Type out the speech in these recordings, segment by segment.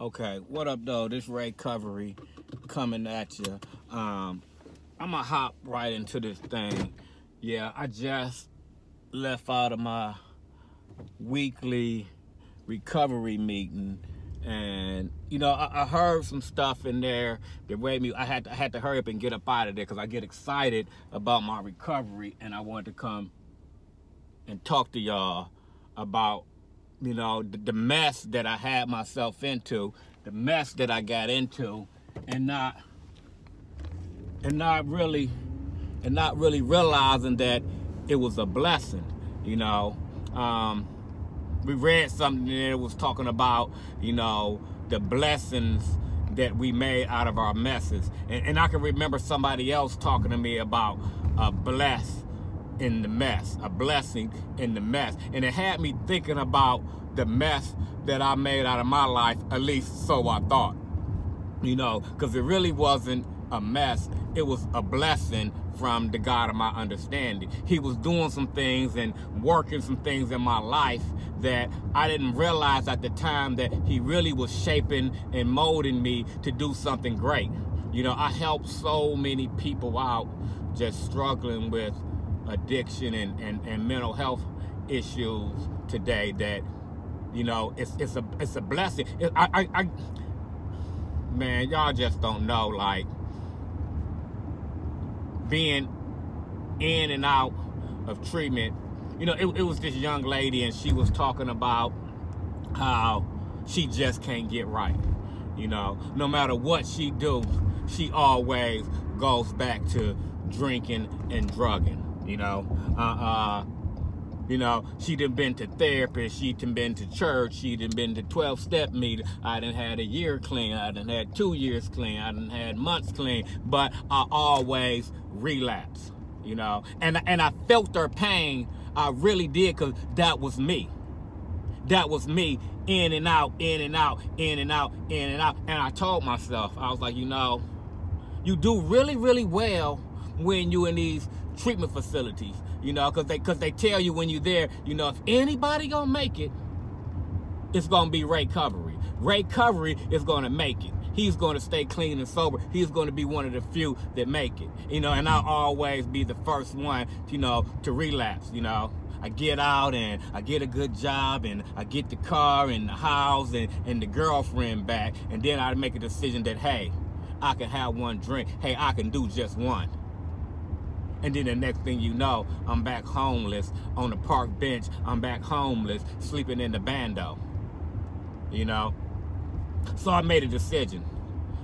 Okay, what up, though? This Raycovery coming at you. I'm gonna hop right into this thing. Yeah, I just left out of my weekly recovery meeting, and I heard some stuff in there that made me. I had to hurry up and get up out of there because I get excited about my recovery, and I wanted to come and talk to y'all about the mess that I had myself into, the mess that I got into, and not really realizing that it was a blessing. We read something that was talking about the blessings that we made out of our messes, and I can remember somebody else talking to me about a blessing in the mess, and it had me thinking about the mess that I made out of my life, at least so I thought, because it really wasn't a mess. It was a blessing from the God of my understanding. He was doing some things and working some things in my life that I didn't realize at the time, that he really was shaping and molding me to do something great. I helped so many people out just struggling with addiction and mental health issues today, that it's a blessing. Man, y'all just don't know, like, being in and out of treatment. It was this young lady, and she was talking about how she just can't get right. No matter what she do, she always goes back to drinking and drugging. She done been to therapy, she done been to church, she done been to 12-step meeting. I done had a year clean, I done had 2 years clean, I done had months clean, but I always relapse, and I felt her pain. I really did, because that was me. That was me, in and out, in and out, in and out, in and out. And I told myself, I was like, you do really, really well when you in these treatment facilities, because they tell you when you're there, if anybody gonna make it, it's gonna be Raycovery. Raycovery is gonna make it. He's gonna stay clean and sober. He's gonna be one of the few that make it, and I'll always be the first one, to relapse. I get out and I get a good job, and I get the car and the house and the girlfriend back, and then I make a decision that, hey, I can have one drink. Hey, I can do just one. And then the next thing you know, I'm back homeless on the park bench. I'm back homeless, sleeping in the bando. So I made a decision.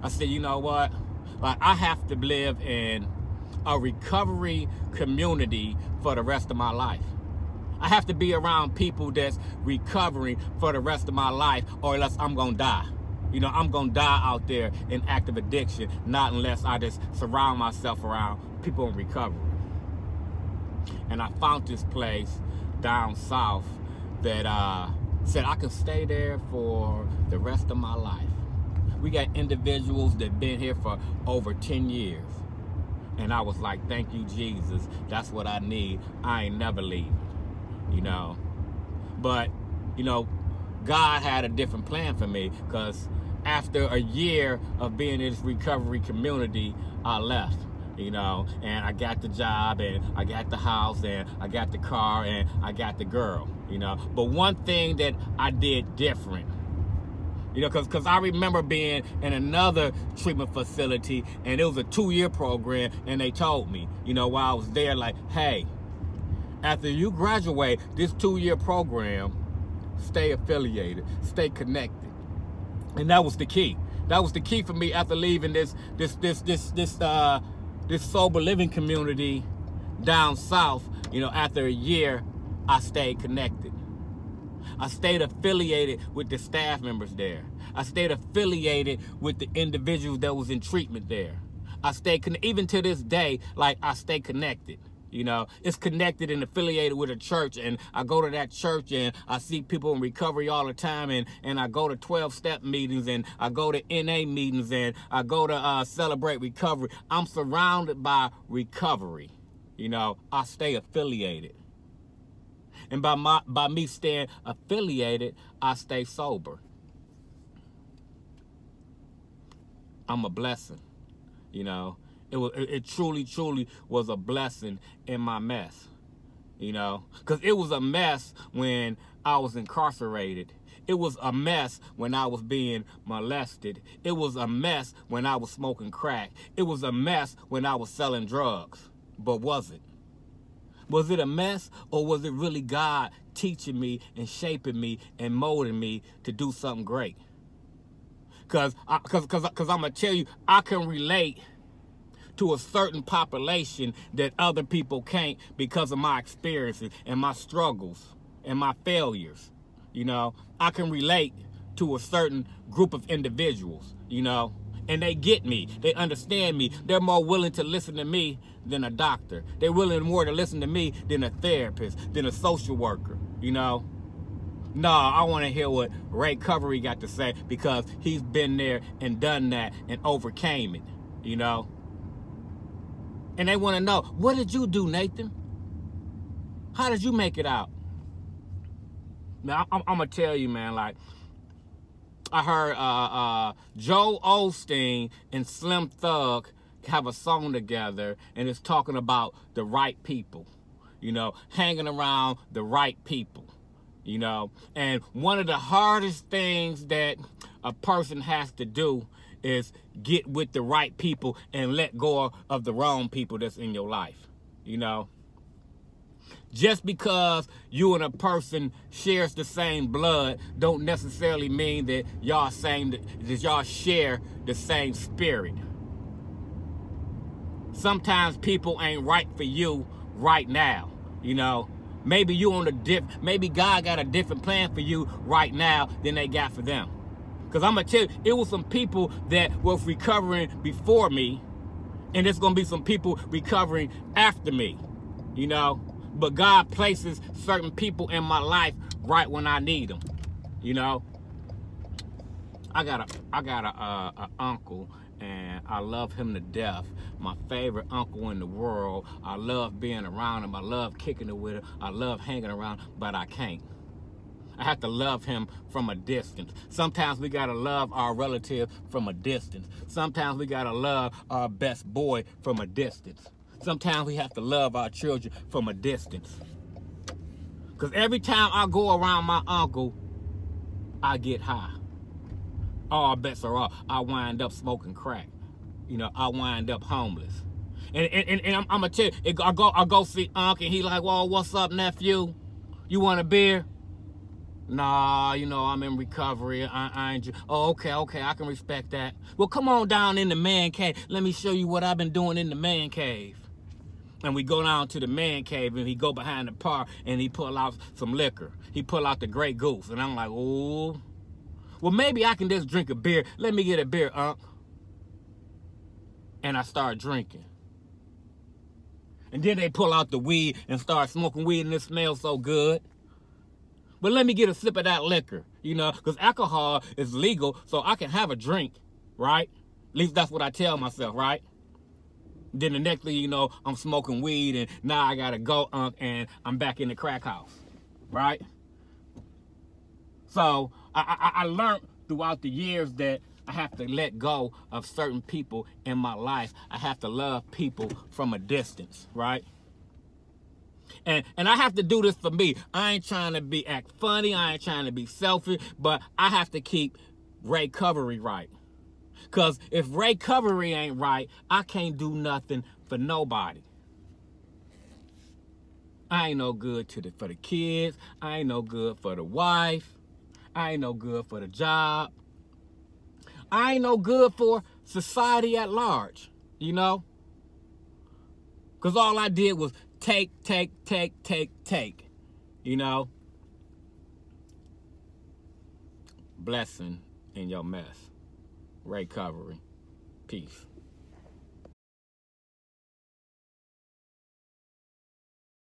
I said, you know what? Like, I have to live in a recovery community for the rest of my life. I have to be around people that's recovering for the rest of my life, or else I'm gonna die. I'm gonna die out there in active addiction, not unless I just surround myself around people in recovery. And I found this place down south that said I can stay there for the rest of my life. We got individuals that been here for over 10 years. And I was like, thank you, Jesus. That's what I need. I ain't never leaving, But, God had a different plan for me, because after a year of being in this recovery community, I left, and I got the job, and I got the house, and I got the car, and I got the girl, But one thing that I did different, because I remember being in another treatment facility, and it was a 2-year program, and they told me, while I was there, like, hey, after you graduate this 2-year program, stay affiliated, stay connected. And that was the key. That was the key for me after leaving this sober living community down south. After a year, I stayed connected. I stayed affiliated with the staff members there. I stayed affiliated with the individuals that was in treatment there. I stayed even to this day, like, I stay connected. It's connected and affiliated with a church, and I go to that church, and I see people in recovery all the time, and I go to 12-step meetings, and I go to NA meetings, and I go to Celebrate Recovery. I'm surrounded by recovery. I stay affiliated. And by me staying affiliated, I stay sober. I'm a blessing. You know, it truly was a blessing in my mess. You know, because it was a mess when I was incarcerated. It was a mess when I was being molested. It was a mess when I was smoking crack. It was a mess when I was selling drugs. But was it? Was it a mess, or was it really God teaching me and shaping me and molding me to do something great? Because I'm going to tell you, I can relate to a certain population that other people can't because of my experiences and my struggles and my failures. You know, I can relate to a certain group of individuals, you know, and they get me. They understand me. They're more willing to listen to me than a doctor. They're willing more to listen to me than a therapist, than a social worker, you know. No, I want to hear what Raycovery got to say, because he's been there and done that and overcame it, you know. And they want to know, what did you do, Nathan? How did you make it out? Now, I'm going to tell you, man, like, I heard Joe Osteen and Slim Thug have a song together, and it's talking about the right people, you know, hanging around the right people, you know. And one of the hardest things that a person has to do is get with the right people and let go of the wrong people that's in your life, you know. Just because you and a person shares the same blood don't necessarily mean that y'all share the same spirit. Sometimes people ain't right for you right now, you know. Maybe you on maybe God got a different plan for you right now than they got for them. Because I'm going to tell you, it was some people that were recovering before me, and there's going to be some people recovering after me, you know. But God places certain people in my life right when I need them, you know. I got a uncle, and I love him to death. My favorite uncle in the world. I love being around him. I love kicking it with him. I love hanging around, but I can't. I have to love him from a distance. Sometimes we gotta love our relative from a distance. Sometimes we gotta love our best boy from a distance. Sometimes we have to love our children from a distance. Because every time I go around my uncle, I get high. All bets are off. I wind up smoking crack. You know, I wind up homeless. And I'm going to tell you, I go see Uncle, and he like, well, what's up, nephew? You want a beer? Nah, you know, I'm in recovery. I ain't. Oh, okay, I can respect that. Well, come on down in the man cave. Let me show you what I've been doing in the man cave. And we go down to the man cave, and he go behind the bar, and he pull out some liquor. He pull out the Grey Goose, and I'm like, oh, well, maybe I can just drink a beer. Let me get a beer, Unc. And I start drinking. And then they pull out the weed and start smoking weed, and it smells so good. But let me get a sip of that liquor, you know, because alcohol is legal, so I can have a drink, right? At least that's what I tell myself, right? Then the next thing you know, I'm smoking weed, and now I got to go, and I'm back in the crack house, right? So I learned throughout the years that I have to let go of certain people in my life. I have to love people from a distance, right? And I have to do this for me. I ain't trying to act funny. I ain't trying to be selfish, but I have to keep Raycovery right. Because if Raycovery ain't right, I can't do nothing for nobody. I ain't no good for the kids. I ain't no good for the wife. I ain't no good for the job. I ain't no good for society at large, you know? Because all I did was take, you know? Blessing in your mess. Raycovery. Peace.